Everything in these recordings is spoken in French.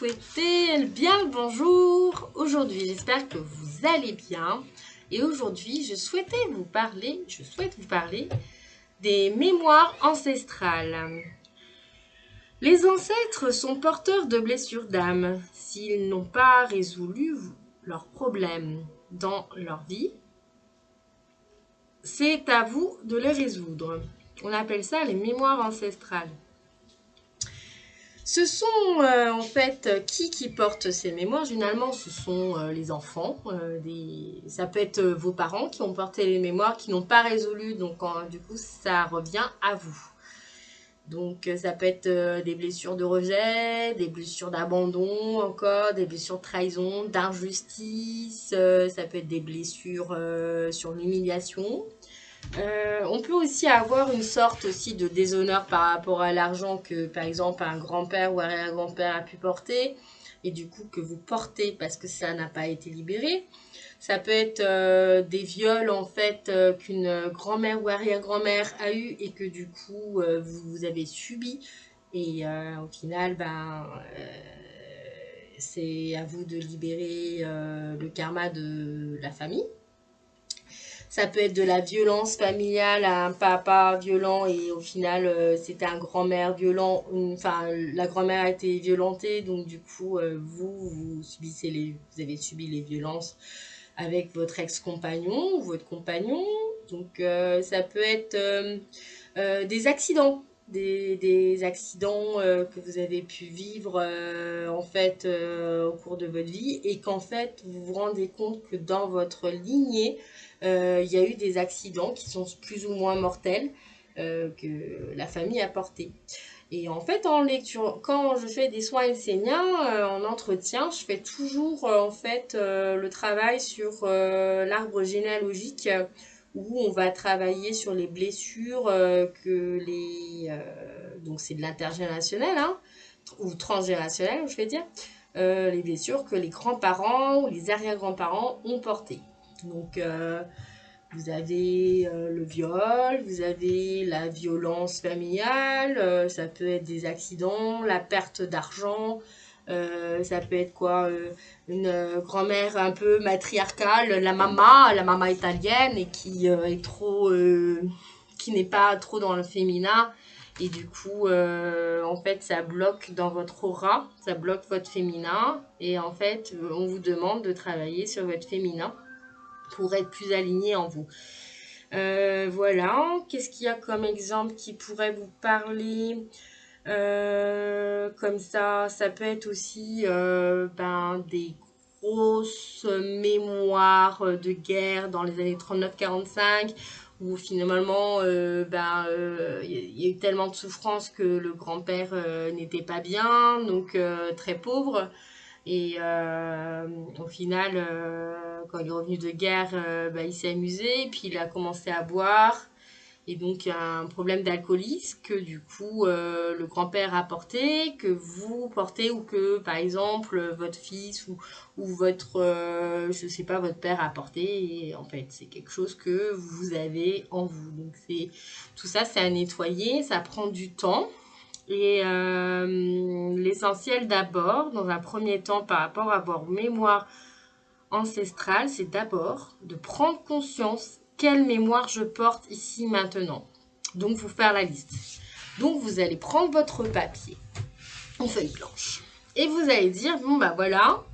souhaiter bien le bonjour. Aujourd'hui, j'espère que vous allez bien. Et aujourd'hui, je souhaite vous parler des mémoires ancestrales. Les ancêtres sont porteurs de blessures d'âme. S'ils n'ont pas résolu leurs problèmes dans leur vie, c'est à vous de les résoudre. On appelle ça les mémoires ancestrales. Ce sont en fait qui porte ces mémoires. Généralement, ce sont les enfants. Ça peut être vos parents qui ont porté les mémoires, qui n'ont pas résolu. Donc, du coup, ça revient à vous. Donc, ça peut être des blessures de rejet, des blessures d'abandon encore, des blessures de trahison, d'injustice. Ça peut être des blessures sur l'humiliation. On peut aussi avoir une sorte aussi de déshonneur par rapport à l'argent que, par exemple, un grand-père ou arrière-grand-père a pu porter et du coup que vous portez parce que ça n'a pas été libéré. Ça peut être des viols en fait qu'une grand-mère ou arrière-grand-mère a eu et que du coup vous avez subi et au final c'est à vous de libérer le karma de la famille. Ça peut être de la violence familiale, un papa violent et au final c'était un grand-mère violent. Enfin, la grand-mère a été violentée, donc du coup vous avez subi les violences avec votre ex-compagnon ou votre compagnon. Donc ça peut être des accidents. Des accidents que vous avez pu vivre en fait au cours de votre vie et qu'en fait vous vous rendez compte que dans votre lignée il y a eu des accidents qui sont plus ou moins mortels que la famille a portés. Et en fait, en lecture, quand je fais des soins esséniens, en entretien, je fais toujours en fait le travail sur l'arbre généalogique où on va travailler sur les blessures donc c'est de l'intergénérationnel hein, ou transgénérationnel, je vais dire, les blessures que les grands-parents ou les arrière-grands-parents ont portées. Donc vous avez le viol, vous avez la violence familiale, ça peut être des accidents, la perte d'argent, ça peut être quoi, une grand-mère un peu matriarcale, la mama italienne et qui est trop, qui n'est pas trop dans le féminin et du coup en fait ça bloque dans votre aura, ça bloque votre féminin et en fait on vous demande de travailler sur votre féminin pour être plus aligné en vous. Voilà, qu'est-ce qu'il y a comme exemple qui pourrait vous parler comme ça peut être aussi des grosses mémoires de guerre dans les années 39-45 où finalement il y a eu tellement de souffrance que le grand-père n'était pas bien, donc très pauvre. Et au final, quand il est revenu de guerre, il s'est amusé, puis il a commencé à boire. Et donc, il y a un problème d'alcoolisme que du coup, le grand-père a porté, que vous portez, ou que, par exemple, votre fils ou votre, je sais pas, votre père a porté. Et en fait, c'est quelque chose que vous avez en vous. Donc, tout ça, c'est à nettoyer, ça prend du temps. Et l'essentiel d'abord, dans un premier temps, par rapport à vos mémoires ancestrales, c'est d'abord de prendre conscience quelle mémoire je porte ici maintenant. Donc, vous faire la liste. Donc, vous allez prendre votre papier en feuille blanche et vous allez dire, bon bah voilà,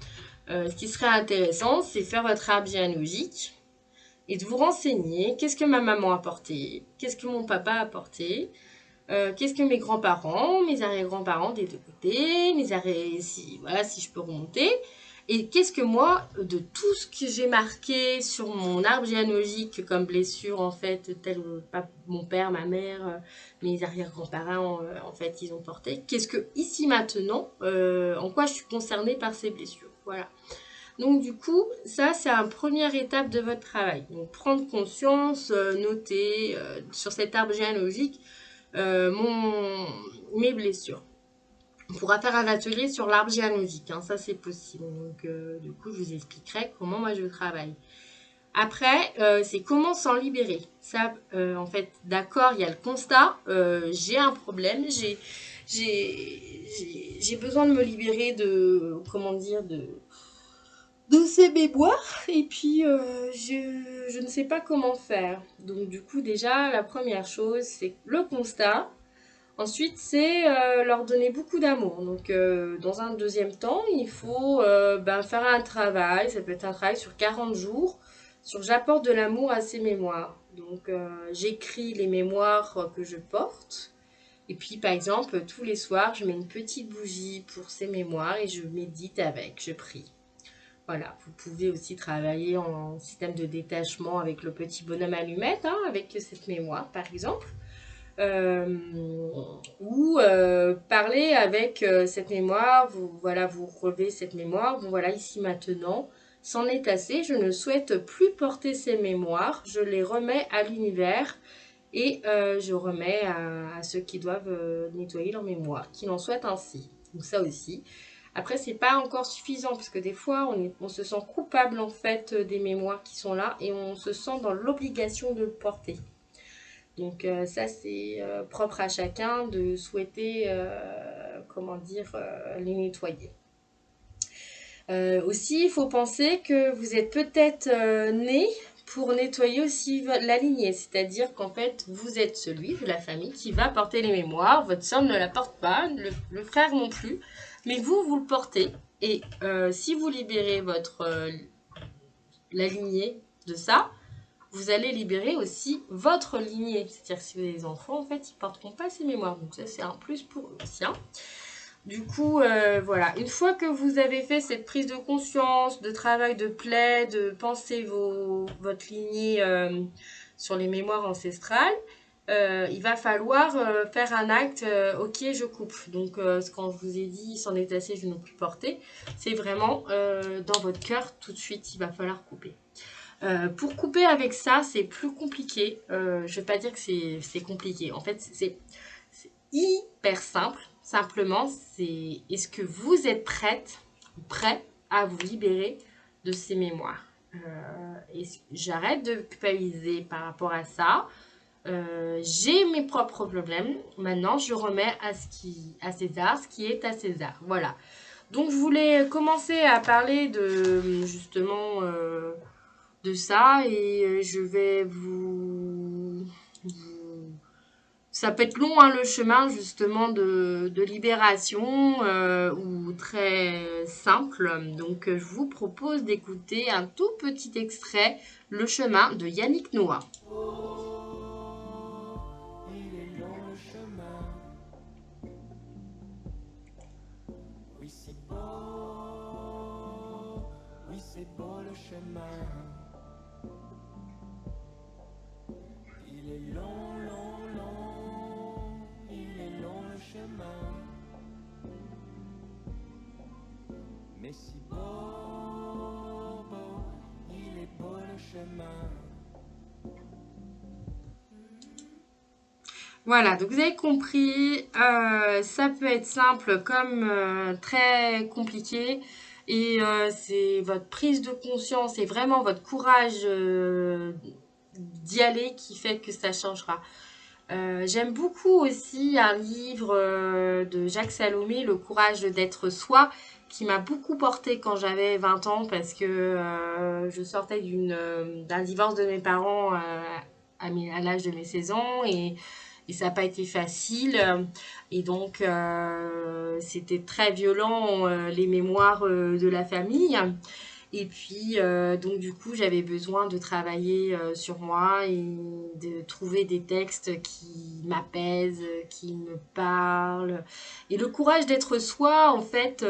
ce qui serait intéressant, c'est faire votre arbre généalogique et de vous renseigner qu'est-ce que ma maman a porté, qu'est-ce que mon papa a porté, qu'est-ce que mes grands-parents, mes arrière-grands-parents des deux côtés, si je peux remonter. Et qu'est-ce que moi, de tout ce que j'ai marqué sur mon arbre généalogique comme blessure, en fait, mon père, ma mère, mes arrière-grands-parents, en fait, ils ont porté. Qu'est-ce que, ici, maintenant, en quoi je suis concernée par ces blessures. Voilà. Donc, du coup, ça, c'est une première étape de votre travail. Donc, prendre conscience, noter sur cet arbre généalogique mes blessures. On pourra faire un atelier sur l'arbre généalogique, hein, ça c'est possible. Donc du coup, je vous expliquerai comment moi je travaille. Après, c'est comment s'en libérer. Ça, en fait, d'accord, il y a le constat, j'ai un problème, j'ai besoin de me libérer de, comment dire, de ces mémoires. Et puis, je ne sais pas comment faire. Donc, du coup, déjà, la première chose, c'est le constat. Ensuite, c'est leur donner beaucoup d'amour. Donc, dans un deuxième temps, il faut faire un travail. Ça peut être un travail sur 40 jours, sur j'apporte de l'amour à ces mémoires. Donc, j'écris les mémoires que je porte. Et puis, par exemple, tous les soirs, je mets une petite bougie pour ces mémoires et je médite avec, je prie. Voilà, vous pouvez aussi travailler en système de détachement avec le petit bonhomme allumette, hein, avec cette mémoire, par exemple. Euh, ou parler avec cette mémoire, vous relevez cette mémoire, bon voilà, ici maintenant, c'en est assez, je ne souhaite plus porter ces mémoires, je les remets à l'univers et je remets à ceux qui doivent nettoyer leur mémoire, qui l'en souhaitent ainsi. Donc ça aussi. Après, c'est pas encore suffisant parce que des fois, on se sent coupable en fait des mémoires qui sont là et on se sent dans l'obligation de le porter. Donc ça, c'est propre à chacun de souhaiter, les nettoyer. Aussi, il faut penser que vous êtes peut-être né pour nettoyer aussi la lignée. C'est-à-dire qu'en fait, vous êtes celui de la famille qui va porter les mémoires. Votre soeur ne la porte pas, le frère non plus. Mais vous le portez. Et si vous libérez la lignée de ça, vous allez libérer aussi votre lignée. C'est-à-dire que si vous avez des enfants, en fait, ils ne porteront pas ces mémoires. Donc ça, c'est un plus pour eux aussi. Hein. Du coup, voilà. Une fois que vous avez fait cette prise de conscience, de travail de plaie, de penser votre lignée sur les mémoires ancestrales, il va falloir faire un acte, ok, je coupe. Donc, quand je vous ai dit, s'en est assez, je ne peux plus porter, c'est vraiment dans votre cœur, tout de suite, il va falloir couper. Pour couper avec ça, c'est plus compliqué. Je ne vais pas dire que c'est compliqué. En fait, c'est hyper simple. Simplement, c'est est-ce que vous êtes prêt à vous libérer de ces mémoires. Et j'arrête de culpabiliser par rapport à ça. J'ai mes propres problèmes. Maintenant, je remets à César ce qui est à César. Voilà. Donc, je voulais commencer à parler de justement de ça et je vais ça peut être long hein, le chemin justement de libération ou très simple. Donc je vous propose d'écouter un tout petit extrait, Le chemin de Yannick Noah. Il est long le chemin, oui c'est beau le chemin. Il est long, long, long, il est long le chemin. Mais si beau, beau, il est beau le chemin. Voilà, donc vous avez compris, ça peut être simple comme très compliqué. Et c'est votre prise de conscience et vraiment votre courage d'y aller qui fait que ça changera. J'aime beaucoup aussi un livre de Jacques Salomé, Le courage d'être soi, qui m'a beaucoup porté quand j'avais 20 ans parce que je sortais d'un divorce de mes parents à l'âge de mes 16 ans et ça n'a pas été facile. Et donc, c'était très violent, les mémoires de la famille. Et puis, donc du coup, j'avais besoin de travailler sur moi et de trouver des textes qui m'apaisent, qui me parlent. Et le courage d'être soi, en fait,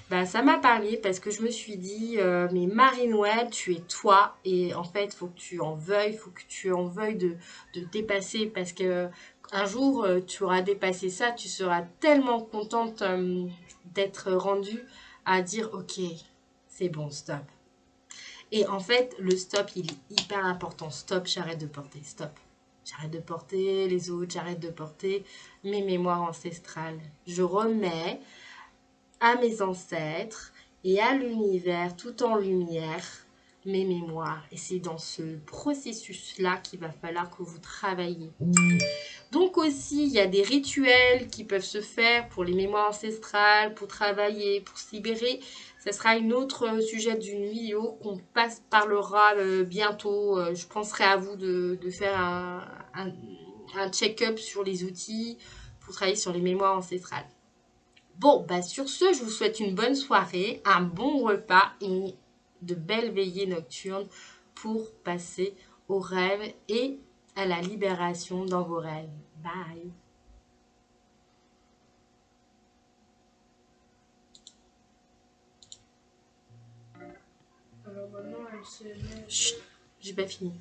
ça m'a parlé parce que je me suis dit, mais Marine-Webb, tu es toi. Et en fait, faut que tu en veuilles, faut que tu en veuilles de dépasser parce que un jour, tu auras dépassé ça, tu seras tellement contente d'être rendue à dire, ok, c'est bon, stop. Et en fait, le stop, il est hyper important. Stop, j'arrête de porter. Stop. J'arrête de porter les autres, j'arrête de porter mes mémoires ancestrales. Je remets à mes ancêtres et à l'univers tout en lumière mes mémoires. Et c'est dans ce processus-là qu'il va falloir que vous travaillez. Donc aussi, il y a des rituels qui peuvent se faire pour les mémoires ancestrales, pour travailler, pour se libérer. Ce sera un autre sujet d'une vidéo qu'on parlera bientôt. Je penserai à vous de faire un check-up sur les outils pour travailler sur les mémoires ancestrales. Bon, bah sur ce, je vous souhaite une bonne soirée, un bon repas et de belles veillées nocturnes pour passer aux rêves et à la libération dans vos rêves. Bye. Alors maintenant, elle se met. Chut, j'ai pas fini.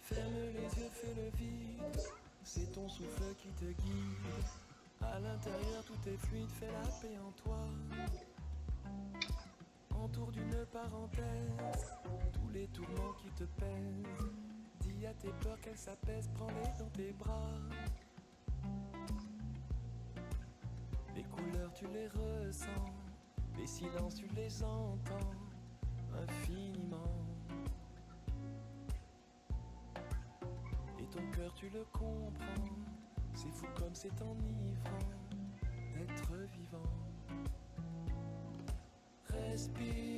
Ferme les yeux, fais le vide. C'est ton souffle qui te guide. À l'intérieur, tout est fluide, fais la paix en toi. Entoure d'une parenthèse tous les tourments qui te pèsent. Dis à tes peurs qu'elles s'apaisent, prends-les dans tes bras. Les couleurs, tu les ressens. Les silences, tu les entends infiniment. Et ton cœur, tu le comprends. C'est fou comme c'est enivrant d'être vivant. Respire.